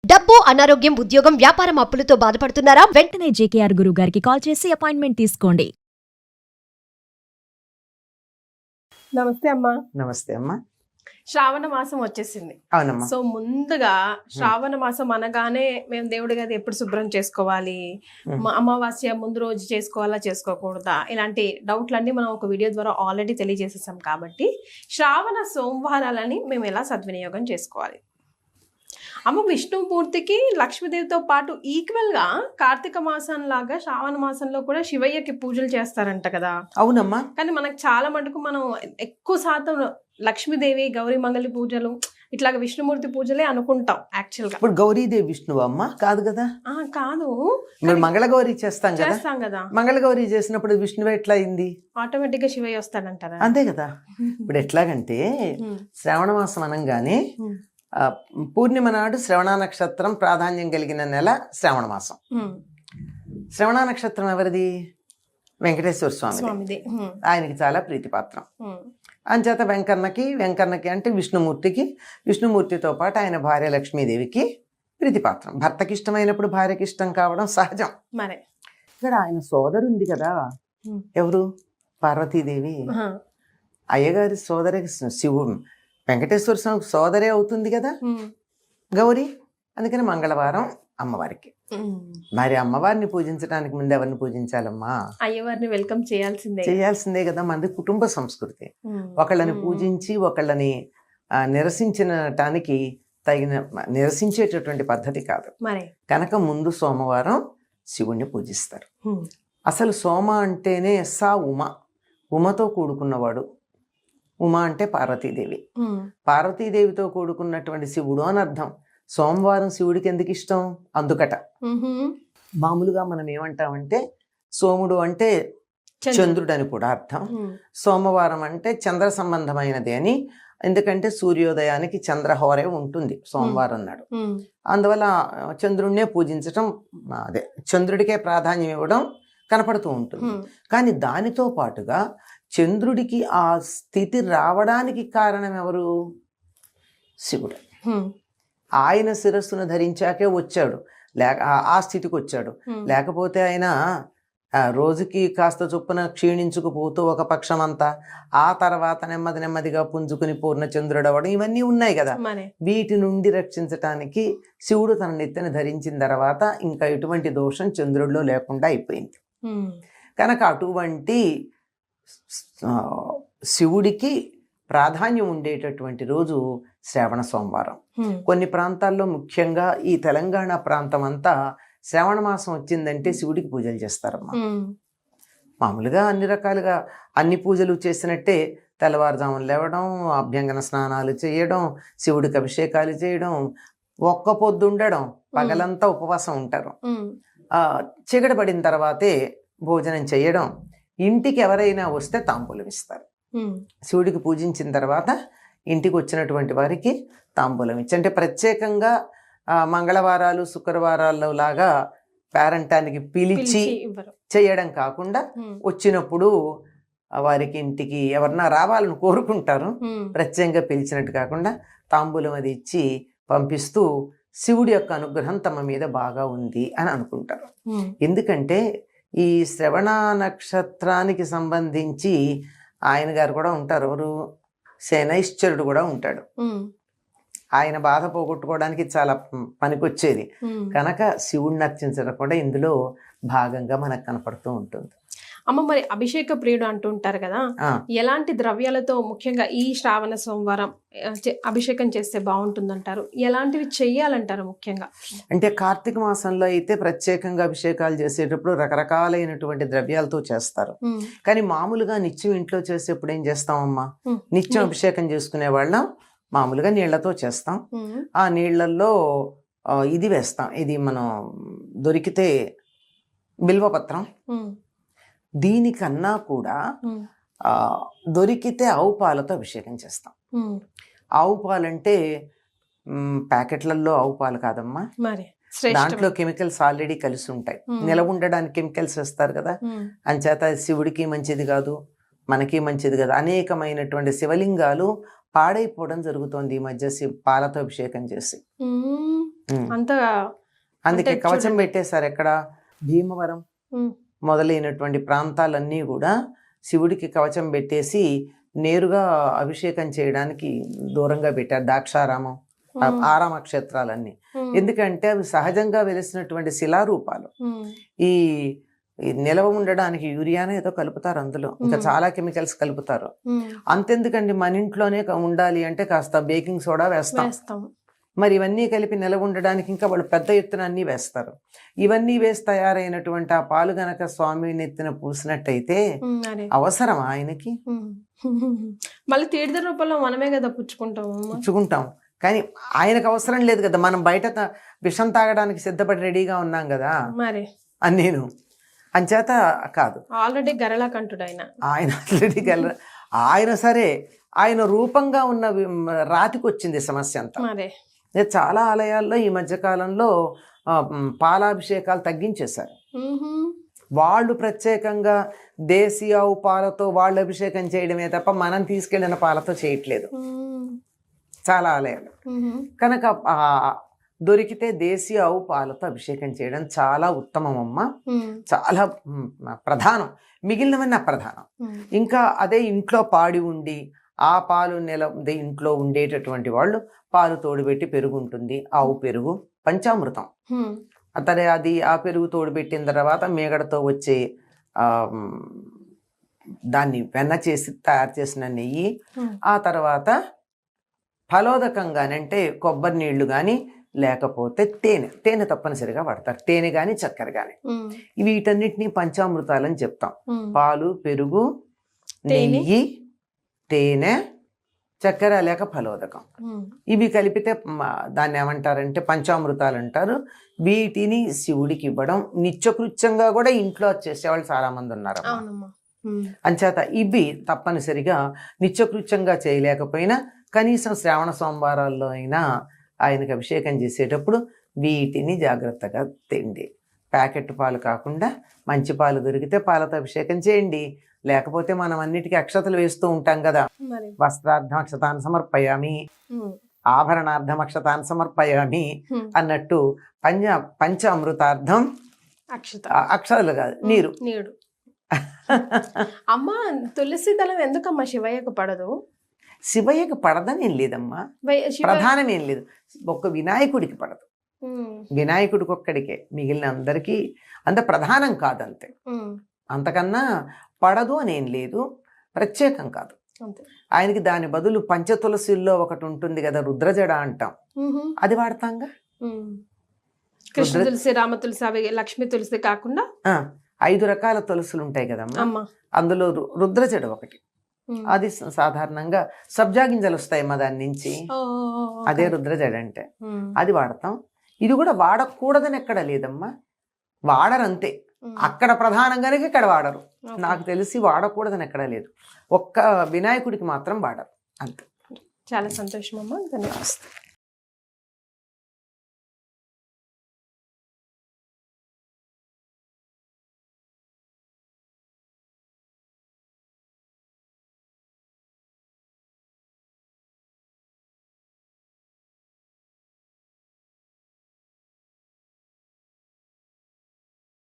డబ్బు, అనారోగ్యం, ఉద్యోగం, వ్యాపారం అప్పులతో బాధపడుతున్నారా? వెంటనే జేకేఆర్ గురువు గారికి కాల్ చేసి అపాయింట్మెంట్ తీసుకోండి. నమస్తే అమ్మా. నమస్తే అమ్మా. శ్రావణ మాసం వచ్చేసింది. అవునమ్మా. సో ముందుగా శ్రావణ మాసం అనగానే మేము దేవుడి గది ఎప్పుడు శుభ్రం చేసుకోవాలి, అమావాస్య ముందు రోజు చేసుకోవాలా చేసుకోకూడదా, ఇలాంటి డౌట్లన్నీ మనం ఒక వీడియో ద్వారా ఆల్రెడీ తెలియజేసేసాం. కాబట్టి శ్రావణ సోమవారాలని మేము ఎలా సద్వినియోగం చేసుకోవాలి? అమ్మ, విష్ణుమూర్తికి లక్ష్మీదేవితో పాటు ఈక్వల్ గా కార్తీక మాసం లాగా శ్రావణ మాసంలో కూడా శివయ్యకి పూజలు చేస్తారంట కదా? అవునమ్మా. కానీ మనకు చాలా మటుకు మనం ఎక్కువ శాతం లక్ష్మీదేవి, గౌరీ మంగళి పూజలు, ఇట్లాగా విష్ణుమూర్తి పూజలే అనుకుంటాం యాక్చువల్ గా. ఇప్పుడు గౌరీదేవి విష్ణువు అమ్మ కాదు కదా? కాదు, మరి మంగళగౌరి చేస్తాం కదా. మంగళగౌరి చేసినప్పుడు విష్ణువు ఎట్లా అయింది? ఆటోమేటిక్ గా శివయ్య వస్తాడంటారా? అంతే కదా. ఇప్పుడు ఎట్లాగంటే శ్రావణ మాసం అనగానే పూర్ణిమ నాడు శ్రవణ నక్షత్రం ప్రాధాన్యం కలిగిన నెల శ్రావణ మాసం. శ్రవణ నక్షత్రం ఎవరిది? వెంకటేశ్వర స్వామి. ఆయనకి చాలా ప్రీతిపాత్రం. అంచేత వెంకన్నకి అంటే విష్ణుమూర్తితో పాటు ఆయన భార్య లక్ష్మీదేవికి ప్రీతిపాత్రం. భర్తకి ఇష్టమైనప్పుడు భార్యకి ఇష్టం కావడం సహజం. మరి ఇక్కడ ఆయన సోదరు ఉంది కదా, ఎవరు? పార్వతీదేవి. అయ్యగారి సోదరి శివుడు, వెంకటేశ్వర స్వామి సోదరే అవుతుంది కదా గౌరీ. అందుకని మంగళవారం అమ్మవారికి. మరి అమ్మవారిని పూజించడానికి ముందు ఎవరిని పూజించాలమ్మా? అయ్యవారిని వెల్కమ్ చేయాల్సిందే కదా. మనది కుటుంబ సంస్కృతి. ఒకళ్ళని పూజించి ఒకళ్ళని నిరసించటానికి నిరసించేటటువంటి పద్ధతి కాదు. కనుక ముందు సోమవారం శివుణ్ణి పూజిస్తారు. అసలు సోమ అంటేనే ఉమతో కూడుకున్నవాడు. ఉమ అంటే పార్వతీదేవి. పార్వతీదేవితో కూడుకున్నటువంటి శివుడు అని అర్థం. సోమవారం శివుడికి ఎందుకు ఇష్టం? అందుకట. మామూలుగా మనం ఏమంటామంటే సోముడు అంటే చంద్రుడు అని కూడా అర్థం. సోమవారం అంటే చంద్ర సంబంధమైనది అని. ఎందుకంటే సూర్యోదయానికి చంద్రహోరే ఉంటుంది సోమవారం నాడు. అందువల్ల చంద్రుడినే పూజించటం, అదే చంద్రుడికే ప్రాధాన్యం ఇవ్వడం కనపడుతూ ఉంటుంది. కానీ దానితో పాటుగా చంద్రుడికి ఆ స్థితి రావడానికి కారణం ఎవరు? శివుడు. ఆయన శిరస్సును ధరించాకే వచ్చాడు, ఆ స్థితికి వచ్చాడు. లేకపోతే ఆయన రోజుకి కాస్త చొప్పున క్షీణించుకుపోతూ ఒక పక్షం అంతా, ఆ తర్వాత నెమ్మదిగా పుంజుకుని పూర్ణచంద్రుడు అవ్వడం, ఇవన్నీ ఉన్నాయి కదా. వీటి నుండి రక్షించటానికి శివుడు తన నెత్తిని ధరించిన తర్వాత ఇంకా ఎటువంటి దోషం చంద్రుడిలో లేకుండా అయిపోయింది. కనుక అటువంటి శివుడికి ప్రాధాన్యం ఉండేటటువంటి రోజు శ్రావణ సోమవారం. కొన్ని ప్రాంతాల్లో, ముఖ్యంగా ఈ తెలంగాణ ప్రాంతం అంతా శ్రావణ మాసం వచ్చిందంటే శివుడికి పూజలు చేస్తారమ్మా. మామూలుగా అన్ని రకాలుగా అన్ని పూజలు చేసినట్టే తెల్లవారుజామున లేవడం, అభ్యంగన స్నానాలు చేయడం, శివుడికి అభిషేకాలు చేయడం, ఒక్క పొద్దు ఉండడం, పగలంతా ఉపవాసం ఉంటారు. చీకటి పడిన తర్వాతే భోజనం చేయడం. ఇంటికి ఎవరైనా వస్తే తాంబూలం ఇస్తారు. శివుడికి పూజించిన తర్వాత ఇంటికి వచ్చినటువంటి వారికి తాంబూలం ఇచ్చి, అంటే ప్రత్యేకంగా మంగళవారాలు శుక్రవారాల్లో లాగా పేరంటానికి పిలిచి చేయడం కాకుండా వచ్చినప్పుడు వారికి ఇంటికి ఎవరన్నా రావాలని కోరుకుంటారు, ప్రత్యేకంగా పిలిచినట్టు కాకుండా తాంబూలం అది ఇచ్చి పంపిస్తూ శివుడి యొక్క అనుగ్రహం తమ మీద బాగా ఉంది అని అనుకుంటారు. ఎందుకంటే ఈ శ్రవణ నక్షత్రానికి సంబంధించి ఆయన గారు కూడా ఉంటారు, ఎవరు? శనైశ్చరుడు కూడా ఉంటాడు. ఆయన బాధ పోగొట్టుకోవడానికి చాలా పనికొచ్చేది. కనుక శివుడిని అర్చించడం కూడా ఇందులో భాగంగా మనకు కనపడుతూ ఉంటుంది. అమ్మ, మరి అభిషేక ప్రియుడు అంటుంటారు కదా, ఎలాంటి ద్రవ్యాలతో ముఖ్యంగా ఈ శ్రావణ సోమవారం అభిషేకం చేస్తే బాగుంటుందంటారు? ఎలాంటివి చెయ్యాలంటారు ముఖ్యంగా? అంటే కార్తీక మాసంలో అయితే ప్రత్యేకంగా అభిషేకాలు చేసేటప్పుడు రకరకాలైనటువంటి ద్రవ్యాలతో చేస్తారు. కానీ మామూలుగా నిత్యం ఇంట్లో చేసేప్పుడు ఏం చేస్తామమ్మా? నిత్యం అభిషేకం చేసుకునే వాళ్ళం మామూలుగా నీళ్లతో చేస్తాం. ఆ నీళ్లలో ఇది వేస్తాం, ఇది మనం దొరికితే బిల్వపత్రం. దీనికన్నా కూడా దొరికితే ఆవు పాలతో అభిషేకం చేస్తాం. ఆవు పాలంటే ప్యాకెట్లలో ఆవు పాలు కాదమ్మా, దాంట్లో కెమికల్స్ ఆల్రెడీ కలిసి ఉంటాయి. నిలవ ఉండడానికి కెమికల్స్ వేస్తారు కదా. అంచేత శివుడికి మంచిది కాదు, మనకి మంచిది కాదు. అనేకమైనటువంటి శివలింగాలు పాడైపోవడం జరుగుతోంది ఈ మధ్య పాలతో అభిషేకం చేసి. అంత అందుకే అంటే కవచం చూడండి. పెట్టేశారు. ఎక్కడ భీమవరం ఉమ్, మొదలైనటువంటి ప్రాంతాలన్నీ కూడా శివుడికి కవచం పెట్టేసి నేరుగా అభిషేకం చేయడానికి దూరంగా పెట్టారు. ద్రాక్షారామం, ఆరామ క్షేత్రాలన్నీ. ఉమ్, ఎందుకంటే అవి సహజంగా వెలిసినటువంటి శిలారూపాలు. ఉమ్, ఈ ఈ నిలవ ఉండడానికి యూరియానే ఏదో కలుపుతారు, అందులో ఇంకా చాలా కెమికల్స్ కలుపుతారు. ఉమ్, అంతెందుకండి, మన ఇంట్లోనే ఉండాలి అంటే కాస్త బేకింగ్ సోడా వేస్తాం. వేస్తాం. మరి ఇవన్నీ కలిపి నిలవ ఉండడానికి ఇంకా వాళ్ళు పెద్ద ఎత్తున అన్నీ వేస్తారు. ఇవన్నీ వేసి తయారైనటువంటి ఆ పాలు గనక స్వామి నెత్తిన పూసినట్టయితే ఉమ్, అరే అవసరమా ఆయనకి? ఉమ్. మళ్ళీ తీర్థ రూపంలో మనమే కదా పుచ్చుకుంటాము అమ్మ. పుచ్చుకుంటాం, కానీ ఆయనకు అవసరం లేదు కదా. మనం బయట విషం తాగడానికి సిద్ధపడి రెడీగా ఉన్నాం కదా మరి అని నేను అంచేత కాదు. ఆల్రెడీ గరళ కంటుడు ఆయన. ఆయన ఆల్రెడీ ఆయన సరే, ఆయన రూపంగా ఉన్న రాతికి వచ్చింది సమస్య అంతా. మరి చాలా ఆలయాల్లో ఈ మధ్యకాలంలో పాలాభిషేకాలు తగ్గించేశారు. ఉహుం, వాళ్ళు ప్రత్యేకంగా దేశీ ఆవు పాలతో వాళ్ళు అభిషేకం చేయడమే తప్ప మనం తీసుకెళ్లిన పాలతో చేయట్లేదు ఉమ్, చాలా ఆలయాలు. ఉహుం, కనుక దొరికితే దేశీ ఆవు పాలతో అభిషేకం చేయడం చాలా ఉత్తమం అమ్మ, ఉమ్, చాలా ప్రధానం. మిగిలినవన్నీ అప్రధానం. ఉమ్, ఇంకా అదే ఇంట్లో పాడి ఉండి ఆ పాలు ఇంట్లో ఉండేటటువంటి వాళ్ళు పాలు తోడుపెట్టి పెరుగు ఉంటుంది, ఆవు పెరుగు పంచామృతం. ఉమ్, అతనే అది ఆ పెరుగు తోడుపెట్టిన తర్వాత మేగడతో వచ్చే దాన్ని వెన్న చేసి తయారు చేసిన నెయ్యి, ఉమ్, ఆ తర్వాత ఫలోదకంగాని అంటే కొబ్బరి నీళ్లు కానీ లేకపోతే తేనె తప్పనిసరిగా వాడతారు. తేనె కానీ చక్కెర కానీ. ఉమ్, వీటన్నిటినీ పంచామృతాలని చెప్తాం. ఉమ్, పాలు, పెరుగు, తేనె. నెయ్యి, తేనె, చక్కెర లేక ఫలోదకం. ఉమ్, ఇవి కలిపితే దాన్ని ఏమంటారంటే పంచామృతాలు అంటారు. వీటిని శివుడికి ఇవ్వడం నిత్యకృత్యంగా కూడా ఇంట్లో చేసేవాళ్ళు చాలా మంది ఉన్నారు. అవునమ్మా. ఉమ్, అంచేత ఇవి తప్పనిసరిగా నిత్యకృత్యంగా చేయలేకపోయినా కనీసం శ్రావణ సోమవారాల్లో అయినా ఆయనకు అభిషేకం చేసేటప్పుడు వీటిని జాగ్రత్తగా తిండి. ప్యాకెట్ పాలు కాకుండా మంచి పాలు దొరికితే పాలతో అభిషేకం చేయండి. లేకపోతే మనం అన్నిటికీ అక్షతలు వేస్తూ ఉంటాం కదా. మరి వస్త్రార్థం అక్షతాన్ని సమర్పయామి, ఉమ్, ఆభరణార్థం అక్షతాన్ని సమర్పయామి ఉమ్, అన్నట్టు పంచ అమృతార్థం అక్షత అక్షతలు కాదు, నీరు. నీడు. అమ్మ, తులసి దళం ఎందుకమ్మా శివయ్యకు పడదు? శివయ్యకి పడదని ఏం లేదమ్మా, శివ ప్రధానం ఏం లేదు. ఒక్క వినాయకుడికి పడదు. ఉమ్, వినాయకుడికి ఒక్కడికే, మిగిలిన అందరికీ అంత ప్రధానం కాదంతే. ఉమ్, అంతకన్నా పడదు అని ఏం లేదు, ప్రత్యేకం కాదు. అంతే. ఆయనకి దాని బదులు పంచతులసిల్లో ఒకటి ఉంటుంది కదా, రుద్రజడ అంటాం, ఉహుం, అది వాడతాంగా. ఉమ్. కృష్ణ తులసి, రామ తులసి, అవి లక్ష్మీ తులసి కాకుండా 5 రకాల తులసులు ఉంటాయి కదమ్మా. అమ్మ. అందులో రుద్రజడ ఒకటి. ఉమ్. అది సాధారణంగా సబ్జా గింజలు వస్తాయమ్మా దాని నుంచి, ఓ, ఓ, ఓ, ఓ, అదే ఓకే. రుద్రజడ అంటే. ఉమ్, అది వాడతాం. ఇది కూడా వాడకూడదని ఎక్కడ లేదమ్మా, వాడరంతే. ఉమ్, అక్కడ ప్రధానం కనుక ఇక్కడ వాడరు. ఓకే. నాకు తెలిసి వాడకూడదని ఎక్కడా లేదు, ఒక్క వినాయకుడికి మాత్రం వాడరు అంతే. చాలా సంతోషం అమ్మ, ధన్యవాదాలు.